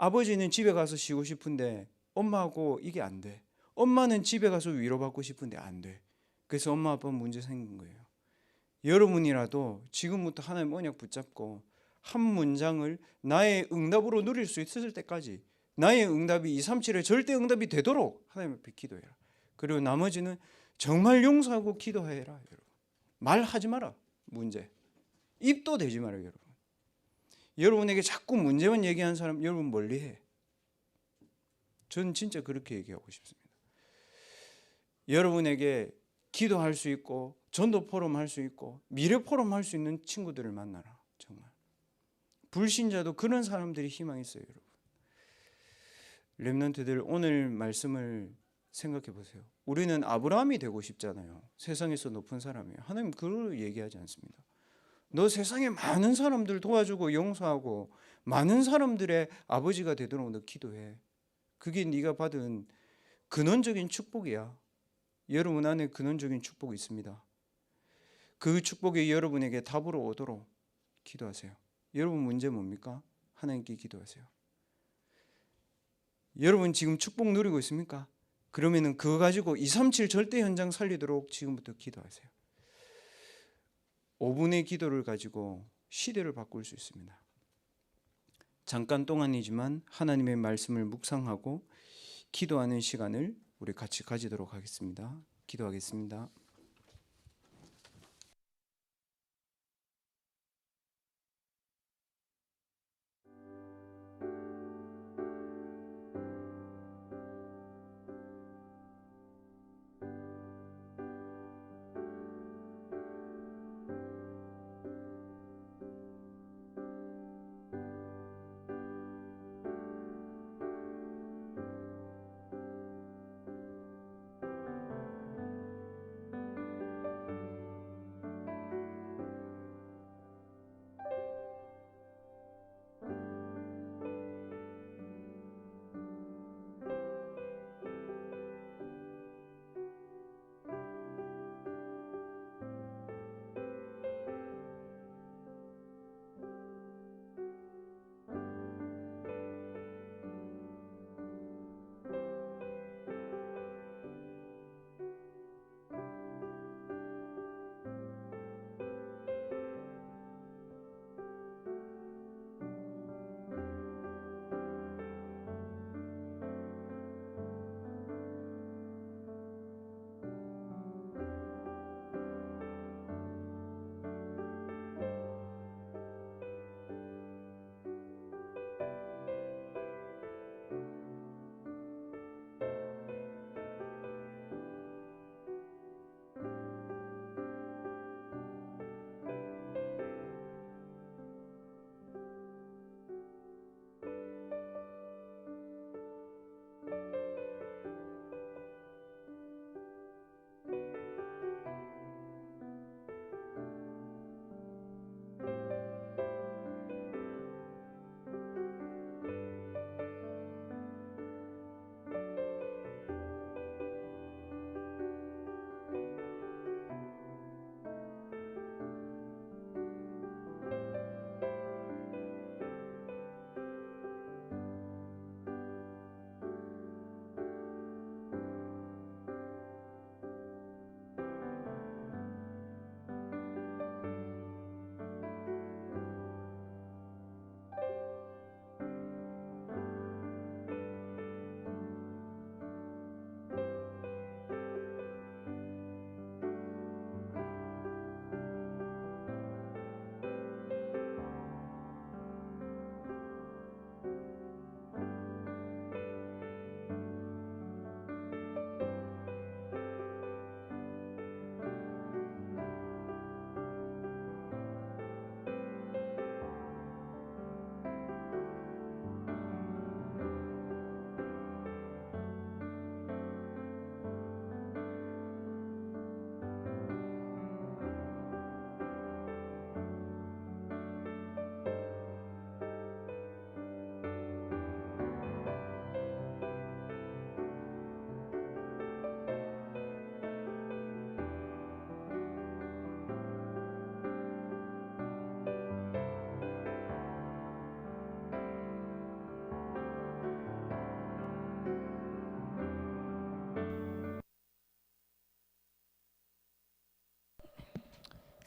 아버지는 집에 가서 쉬고 싶은데 엄마하고 이게 안 돼. 엄마는 집에 가서 위로받고 싶은데 안 돼. 그래서 엄마 아빠 문제 생긴 거예요. 여러분이라도 지금부터 하나님 언약 붙잡고 한 문장을 나의 응답으로 누릴 수 있을 때까지, 나의 응답이 237의 절대 응답이 되도록 하나님 앞에 기도해라. 그리고 나머지는 정말 용서하고 기도해라. 여러분. 말하지 마라. 문제. 입도 대지 마라, 여러분. 여러분에게 자꾸 문제만 얘기하는 사람 여러분 멀리해. 저는 진짜 그렇게 얘기하고 싶습니다. 여러분에게 기도할 수 있고 전도 포럼 할 수 있고 미래 포럼 할 수 있는 친구들을 만나라. 정말. 불신자도 그런 사람들이 희망이 있어요, 여러분. 렘넌트들 오늘 말씀을 생각해 보세요. 우리는 아브라함이 되고 싶잖아요. 세상에서 높은 사람이에요. 하나님 그걸 얘기하지 않습니다. 너 세상에 많은 사람들 도와주고 용서하고 많은 사람들의 아버지가 되도록 너 기도해. 그게 네가 받은 근원적인 축복이야. 여러분 안에 근원적인 축복이 있습니다. 그 축복이 여러분에게 답으로 오도록 기도하세요. 여러분 문제 뭡니까? 하나님께 기도하세요. 여러분 지금 축복 누리고 있습니까? 그러면은 그거 가지고 237 절대 현장 살리도록 지금부터 기도하세요. 5분의 기도를 가지고 시대를 바꿀 수 있습니다. 잠깐 동안이지만 하나님의 말씀을 묵상하고 기도하는 시간을 우리 같이 가지도록 하겠습니다. 기도하겠습니다.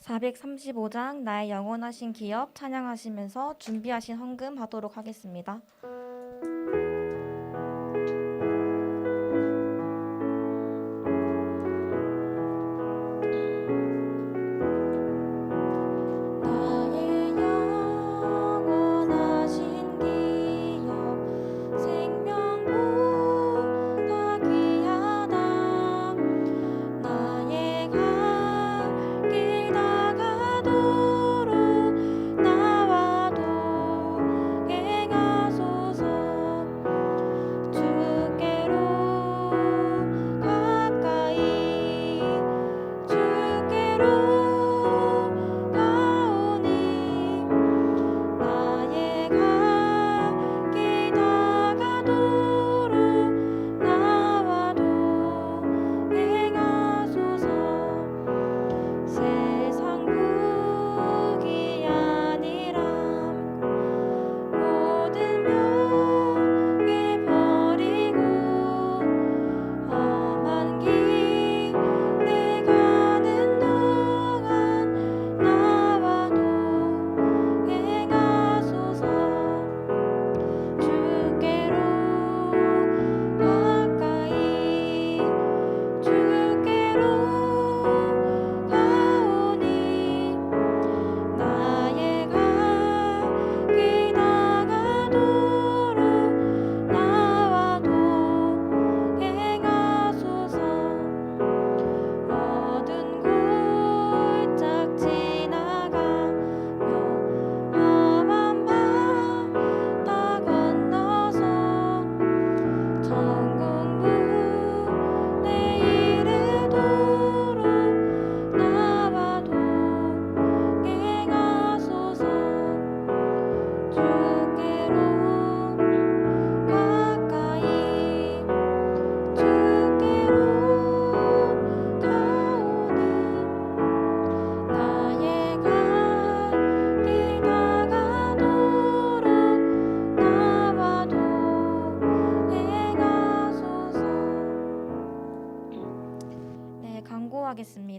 (435장) 나의 영원하신 기업 찬양하시면서 준비하신 헌금 하도록 하겠습니다. 나의 영원하신 기업 생명보다 귀하다. 나의 갈 길 다가도록 나와 동행하소서.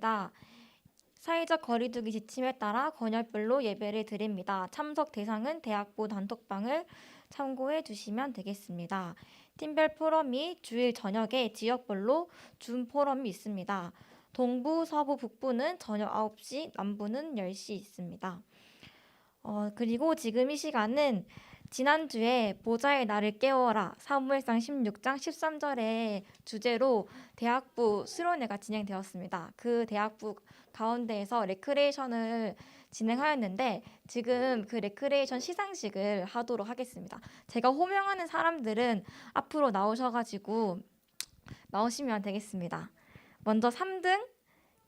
있습니다. 사회적 거리두기 지침에 따라 권역별로 예배를 드립니다. 참석 대상은 대학부 단톡방을 참고해 주시면 되겠습니다. 팀별 포럼이 주일 저녁에 지역별로 줌 포럼이 있습니다. 동부, 서부, 북부는 저녁 9시, 남부는 10시 있습니다. 그리고 지금 이 시간은 지난주에 보좌의 나를 깨워라 사무엘상 16장 13절의 주제로 대학부 수련회가 진행되었습니다. 그 대학부 가운데에서 레크레이션을 진행하였는데 지금 그 레크레이션 시상식을 하도록 하겠습니다. 제가 호명하는 사람들은 앞으로 나오셔가지고 나오시면 되겠습니다. 먼저 3등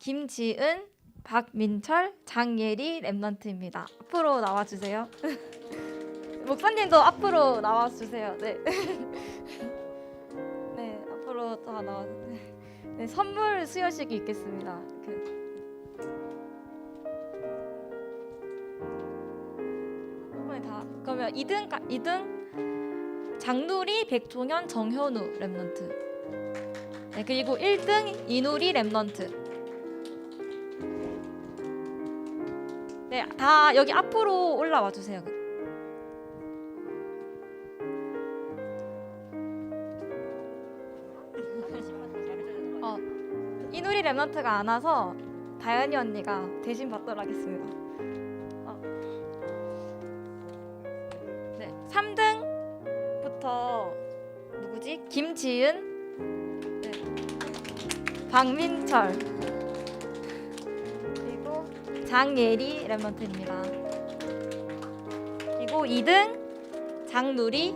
김지은, 박민철, 장예리 랩런트입니다. 앞으로 나와주세요. 목사님도 앞으로 나와주세요. 네. 네, 앞으로 다 나와주세요. 네, 선물 수여식이 있겠습니다. 그러면 2등 장누리, 백종현, 정현우 랩런트. 네, 그리고 1등 이누리 랩런트. 네, 다 여기 앞으로 올라와 주세요. 이누리 랩런트가 안 와서 다현이 언니가 대신 받도록 하겠습니다. 네, 3등부터 누구지? 김지은, 네, 박민철, 그리고 장예리 랩런트입니다. 그리고 2등 장누리,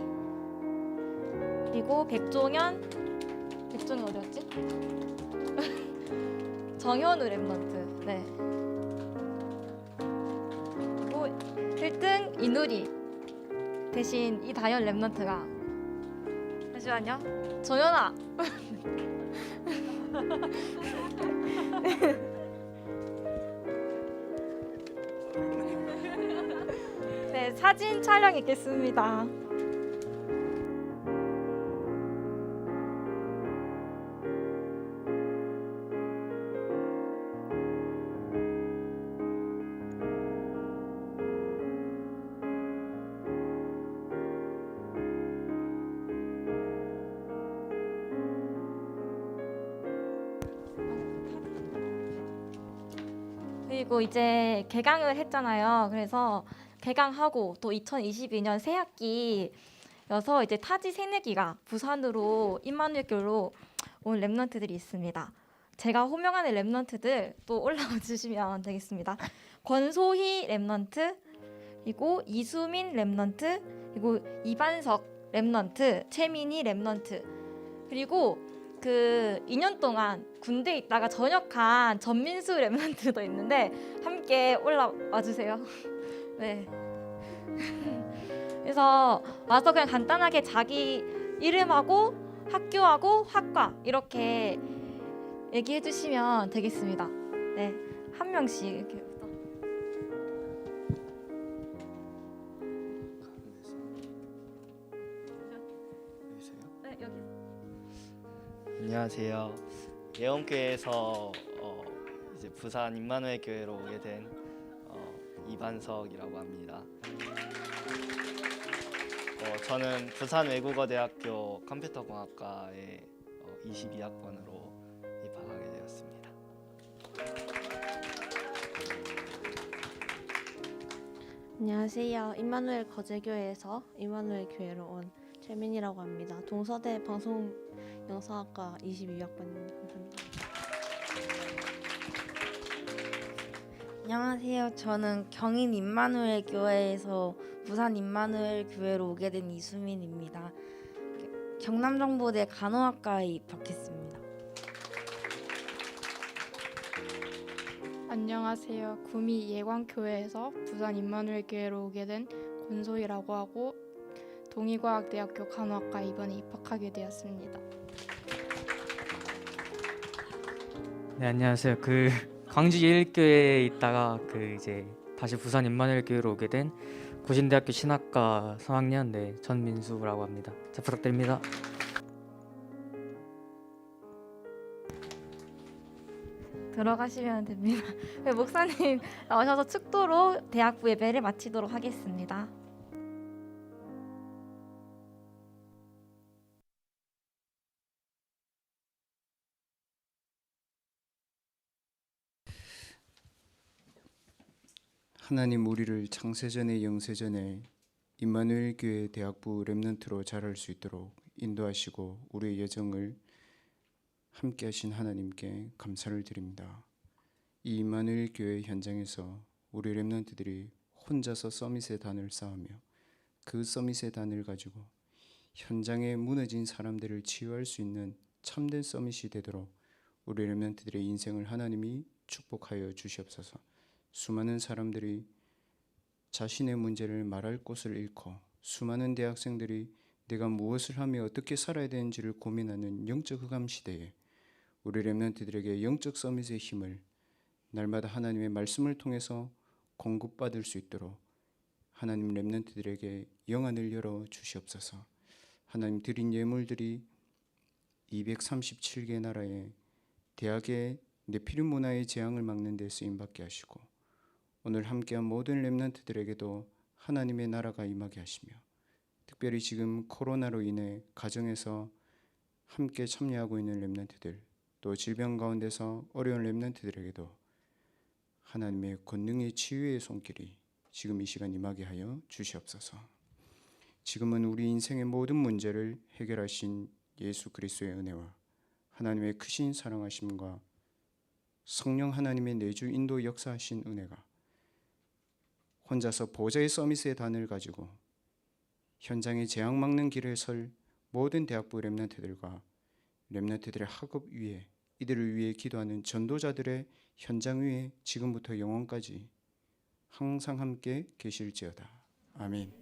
그리고 백종현 어디였지? 정현우 랩런트. 네. 그리고 1등 이누리 대신 이다현 랩런트가. 잠시만요. 정현아. 네, 사진 촬영 있겠습니다. 그리고 이제 개강을 했잖아요. 그래서 개강하고 또 2022년 새학기여서 이제 타지 새내기가 부산으로 임마누엘교로 온 랩런트들이 있습니다. 제가 호명하는 랩런트들 또 올라와 주시면 되겠습니다. 권소희 랩런트, 그리고 이수민 랩런트, 그리고 이반석 랩런트, 최민희 랩런트, 그리고 그 2년 동안 군대에 있다가 전역한 전민수 랩런트도 있는데 함께 올라와 주세요. 네. 그래서 와서 그냥 간단하게 자기 이름하고 학교하고 학과 이렇게 얘기해 주시면 되겠습니다. 네, 한 명씩 이렇게. 네, 여기. 안녕하세요. 예원교회에서 이제 부산 임마누엘 교회로 오게 된 이반석이라고 합니다. 저는 부산 외국어대학교 컴퓨터공학과에 22학번으로 입학하게 되었습니다. 안녕하세요. 임마누엘 거제교회에서 임마누엘 교회로 온 최민이라고 합니다. 동서대 방송영상학과 22학번입니다. 감사합니다. 안녕하세요. 저는 경인 임마누엘 교회에서 부산 임마누엘 교회로 오게 된 이수민입니다. 경남정보대 간호학과에 입학했습니다. 안녕하세요. 구미 예광교회에서 부산 임마누엘 교회로 오게 된 권소희라고 하고 동의과학대학교 간호학과 이번에 입학하게 되었습니다. 네, 안녕하세요. 광주 예일교회에 있다가 이제 다시 부산 임마누엘 교회로 오게 된 고신대학교 신학과 3학년 전민수라고 합니다. 잘 부탁드립니다. 들어가시면 됩니다. 목사님 나오셔서 축도로 대학부 예배를 마치도록 하겠습니다. 하나님, 우리를 창세전에 영세전에 임마누엘 교회 대학부 렘넌트로 자랄 수 있도록 인도하시고 우리의 여정을 함께 하신 하나님께 감사를 드립니다. 이 임마누엘 교회 현장에서 우리 렘넌트들이 혼자서 서밋의 단을 쌓으며 그 서밋의 단을 가지고 현장에 무너진 사람들을 치유할 수 있는 참된 서밋이 되도록 우리 렘넌트들의 인생을 하나님이 축복하여 주시옵소서. 수많은 사람들이 자신의 문제를 말할 곳을 잃고 수많은 대학생들이 내가 무엇을 하며 어떻게 살아야 되는지를 고민하는 영적 흑암 시대에 우리 렘넌트들에게 영적 서밋의 힘을 날마다 하나님의 말씀을 통해서 공급받을 수 있도록 하나님 렘넌트들에게 영안을 열어 주시옵소서. 하나님 드린 예물들이 237개 나라의 대학의 네피림 문화의 재앙을 막는 데 쓰임받게 하시고 오늘 함께한 모든 렘넌트들에게도 하나님의 나라가 임하게 하시며 특별히 지금 코로나로 인해 가정에서 함께 참여하고 있는 렘넌트들 또 질병 가운데서 어려운 렘넌트들에게도 하나님의 권능의 치유의 손길이 지금 이 시간 임하게 하여 주시옵소서. 지금은 우리 인생의 모든 문제를 해결하신 예수 그리스도의 은혜와 하나님의 크신 사랑하심과 성령 하나님의 내주 인도 역사하신 은혜가 혼자서 보좌의 서밋의 단을 가지고 현장에 재앙 막는 길에 설 모든 대학부 렘넌트들과 렘넌트들의 학업 위에 이들을 위해 기도하는 전도자들의 현장 위에 지금부터 영원까지 항상 함께 계실지어다. 아멘.